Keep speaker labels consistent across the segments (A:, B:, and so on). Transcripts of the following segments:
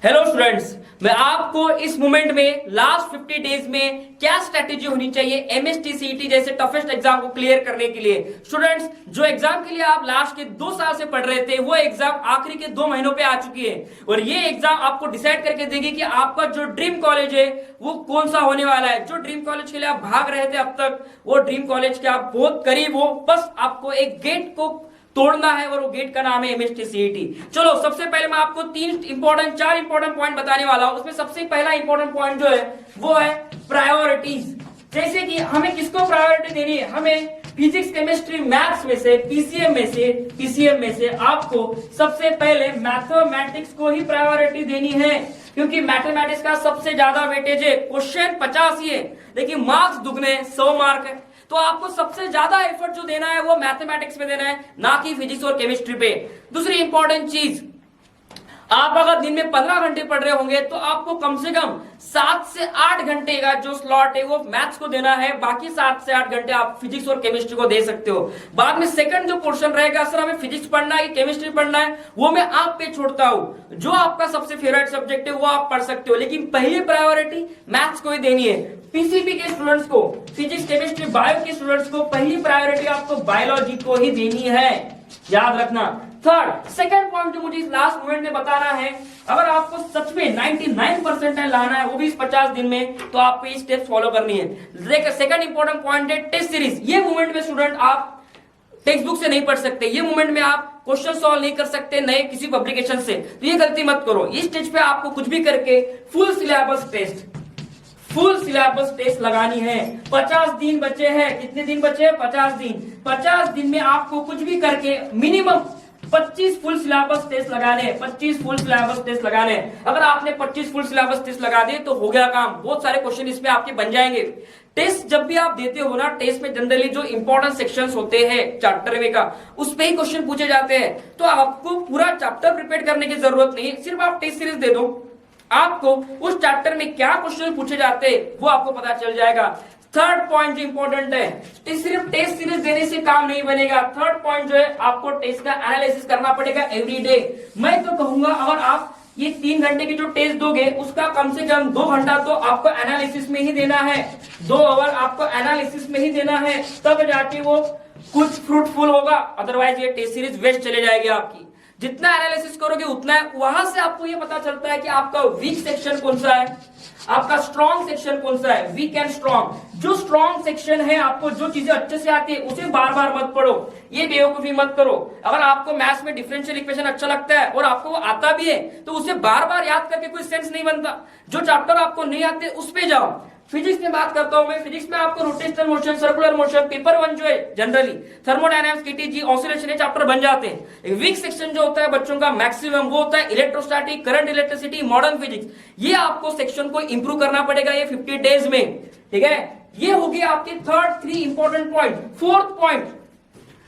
A: Hello students, मैं आपको इस मोमेंट में लास्ट 50 डेज में क्या स्ट्रेटेजी होनी चाहिए एमएसटी सीईटी जैसे टफेस्ट एग्जाम को क्लियर करने के लिए। स्टूडेंट्स, जो एग्जाम के लिए आप लास्ट के 2 साल से पढ़ रहे थे वो एग्जाम आखिरी के 2 महीनों पे आ चुकी है और ये एग्जाम आपको डिसाइड करके देगी कि आपका जो ड्रीम कॉलेज है वो कौन सा होने वाला है। जो ड्रीम कॉलेज के लिए आप भाग रहे थे अब तक, वो ड्रीम कॉलेज के आप बहुत करीब हो। बस आपको एक गेट को तोड़ना है और वो गेट का नाम है एमएसटी सीईटी। चलो, सबसे पहले मैं आपको 4 इंपॉर्टेंट पॉइंट बताने वाला हूं। उसमें सबसे पहला इंपॉर्टेंट पॉइंट जो है वो है प्रायोरिटीज। जैसे कि हमें किसको प्रायोरिटी देनी है, हमें फिजिक्स, केमिस्ट्री, मैथ्स में से, पीसीएम में से आपको सबसे पहले मैथमेटिक्स को ही प्रायोरिटी देनी है, क्योंकि मैथमेटिक्स का सबसे ज्यादा वेटेज है। क्वेश्चन 50 ही है लेकिन मार्क्स दुगने 100 मार्क है, तो आपको सबसे ज्यादा एफर्ट जो देना है वो मैथमेटिक्स में देना है, ना कि फिजिक्स और केमिस्ट्री पे। दूसरी इंपॉर्टेंट चीज, आप अगर दिन में 15 घंटे पढ़ रहे होंगे तो आपको कम से कम 7 से 8 घंटे का जो स्लॉट है वो मैथ्स को देना है। बाकी 7 से 8 घंटे आप फिजिक्स और केमिस्ट्री को दे सकते हो। बाद में सेकंड जो पोर्शन रहेगा, सर हमें फिजिक्स पढ़ना है, केमिस्ट्री पढ़ना है, वो मैं आप पे छोड़ता हूं। जो आपका सबसे फेवरेट सब्जेक्ट है वो आप पढ़ सकते हो, लेकिन पहली प्रायोरिटी मैथ्स को ही देनी है। पीसीबी के स्टूडेंट्स को, फिजिक्स, केमिस्ट्री, बायो के स्टूडेंट्स को पहली प्रायोरिटी आपको बायोलॉजी को ही देनी है, याद रखना। थर्ड, सेकंड पॉइंट जो मुझे इस लास्ट मोमेंट में बताना है, अगर आपको सच में 99% लाना है वो भी इस 50 दिन में, तो आपको ये स्टेप्स फॉलो करनी है। देखिए, सेकंड इंपॉर्टेंट पॉइंट है टेस्ट सीरीज। ये मोमेंट में स्टूडेंट आप टेक्स्ट बुक से नहीं पढ़ सकते, ये मोमेंट में आप क्वेश्चन सॉल्व नहीं कर सकते नए किसी पब्लिकेशन से, तो ये गलती मत करो। इस स्टेज पे आपको कुछ भी करके फुल सिलेबस टेस्ट लगानी है। 50 दिन बचे हैं। कितने दिन बचे हैं? 50 दिन। 50 दिन में आपको कुछ भी करके मिनिमम 25 फुल सिलेबस टेस्ट लगाने हैं। 25 फुल सिलेबस टेस्ट लगाने हैं। अगर आपने 25 फुल सिलेबस टेस्ट लगा दिए तो हो गया काम। बहुत सारे क्वेश्चन इसमें आपके बन जाएंगे। टेस्ट जब भी आप देते हो ना, टेस्ट में जनरली जो इंपॉर्टेंट सेक्शंस होते हैं चैप्टर में का, उस पे ही क्वेश्चन पूछे जाते हैं। तो आपको पूरा चैप्टर प्रिपेयर करने की जरूरत नहीं है, सिर्फ आप टेस्ट सीरीज दे दो, आपको उस चैप्टर में क्या क्वेश्चन पूछे जाते हैं वो आपको पता चल जाएगा। थर्ड पॉइंट जो इंपॉर्टेंट है, सिर्फ टेस्ट सीरीज देने से काम नहीं बनेगा। थर्ड पॉइंट जो है, आपको टेस्ट का एनालिसिस करना पड़ेगा एवरी डे। मैं तो कहूंगा अगर आप ये 3 घंटे की जो टेस्ट दोगे उसका कम से कम 2 घंटा तो आपको एनालिसिस में ही देना है। 2 आवर आपको एनालिसिस में ही देना है, तब जाके वो कुछ फ्रूटफुल होगा। अदरवाइज ये टेस्ट सीरीज वेस्ट चले जाएगी आपकी। जितना एनालिसिस करोगे उतना, वहां से आपको ये पता चलता है कि आपका वीक सेक्शन कौन सा है, आपका स्ट्रॉन्ग सेक्शन कौन सा है। वीक एंड स्ट्रॉन्ग, जो स्ट्रॉन्ग सेक्शन है, आपको जो चीजें अच्छे से आती है उसे बार बार मत पढ़ो, ये बेवकूफी मत करो। अगर आपको मैथ्स में डिफरेंशियल इक्वेशन अच्छा लगता है और आपको वो आता भी है तो उसे बार बार याद करके कोई सेंस नहीं बनता। जो चैप्टर आपको नहीं आते उस पे जाओ। फिजिक्स में बात करता हूं मैं, फिजिक्स में आपको rotational motion, circular motion, paper 1 जो है जनरली थर्मोडायनामिक्स, केटीजी, ऑसिलेशन, ये चैप्टर बन जाते हैं। वीक सेक्शन जो होता है बच्चों का मैक्सिमम, वो होता है electrostatic, current, electricity, modern physics. ये आपको सेक्शन को इंप्रूव करना पड़ेगा ये 50 डेज में, ठीक है। ये होगी आपके third 3 important point. Fourth point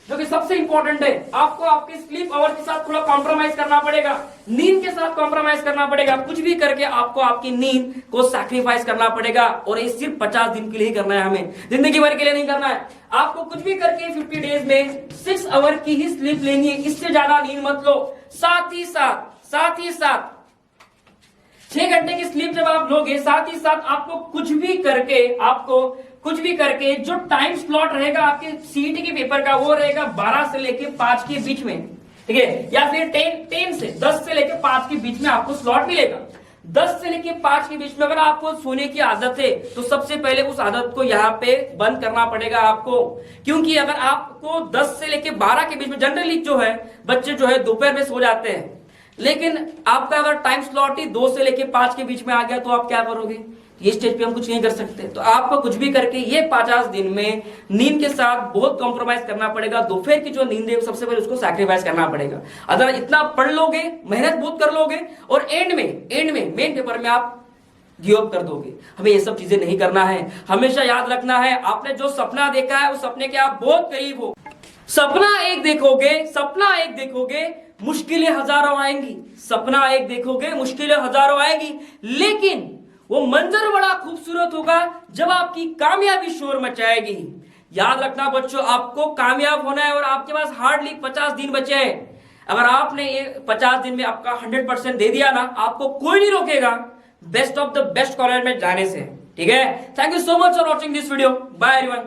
A: जो कि सबसे इंपॉर्टेंट है, आपको आपके स्लीप आवर के साथ थोड़ा कॉम्प्रोमाइज करना पड़ेगा, नींद के साथ कॉम्प्रोमाइज करना पड़ेगा। कुछ भी करके आपको आपकी नींद को सैक्रिफाइस करना पड़ेगा, और ये सिर्फ 50 दिन के लिए करना है, हमें जिंदगी भर के लिए नहीं करना है। आपको कुछ भी करके 50 डेज में 6 आवर की ही स्लीप लेनी है, इससे ज्यादा नींद मत लो। साथ ही साथ 6 घंटे की स्लीप जब आप लोगे, साथ ही साथ आपको कुछ भी करके जो टाइम स्लॉट रहेगा आपके सीईटी के पेपर का, वो रहेगा 12 से लेके 5 के बीच में, ठीक है, या फिर 10 से लेके 5 के बीच में आपको स्लॉट मिलेगा। 10 से लेके 5 के बीच में अगर आपको सोने की आदत है तो सबसे पहले उस आदत को यहाँ पे बंद करना पड़ेगा आपको, क्योंकि अगर आपको 10 से लेके 12 के बीच में, जनरली जो है बच्चे जो है दोपहर में सो जाते हैं, लेकिन आपका अगर टाइम स्लॉट ही 2 से लेके 5 के बीच में आ गया तो आप क्या करोगे? ये स्टेज पे हम कुछ नहीं कर सकते। तो आपको कुछ भी करके ये 50 दिन में नींद के साथ बहुत कॉम्प्रोमाइज करना पड़ेगा। दोपहर की जो नींद है सबसे पहले उसको सैक्रिफाइस करना पड़ेगा। अगर इतना पढ़ लोगे, मेहनत बहुत कर लोगे, और एंड में मेन पेपर में आप गिव अप कर दोगे, हमें ये सब चीजें नहीं करना है। हमेशा याद रखना है, आपने जो सपना देखा है उस सपने के आप बहुत करीब हो। सपना एक देखोगे, मुश्किलें हजारों आएंगी। सपना एक देखोगे, मुश्किलें हजारों आएंगी, लेकिन वो मंजर बड़ा खूबसूरत होगा जब आपकी कामयाबी शोर मचाएगी। याद रखना बच्चों, आपको कामयाब होना है और आपके पास हार्डली 50 दिन बचे हैं। अगर आपने ये 50 दिन में आपका 100% दे दिया ना, आपको कोई नहीं रोकेगा best of the best college में जाने से। ठीक है, thank you so much for watching this video, bye everyone.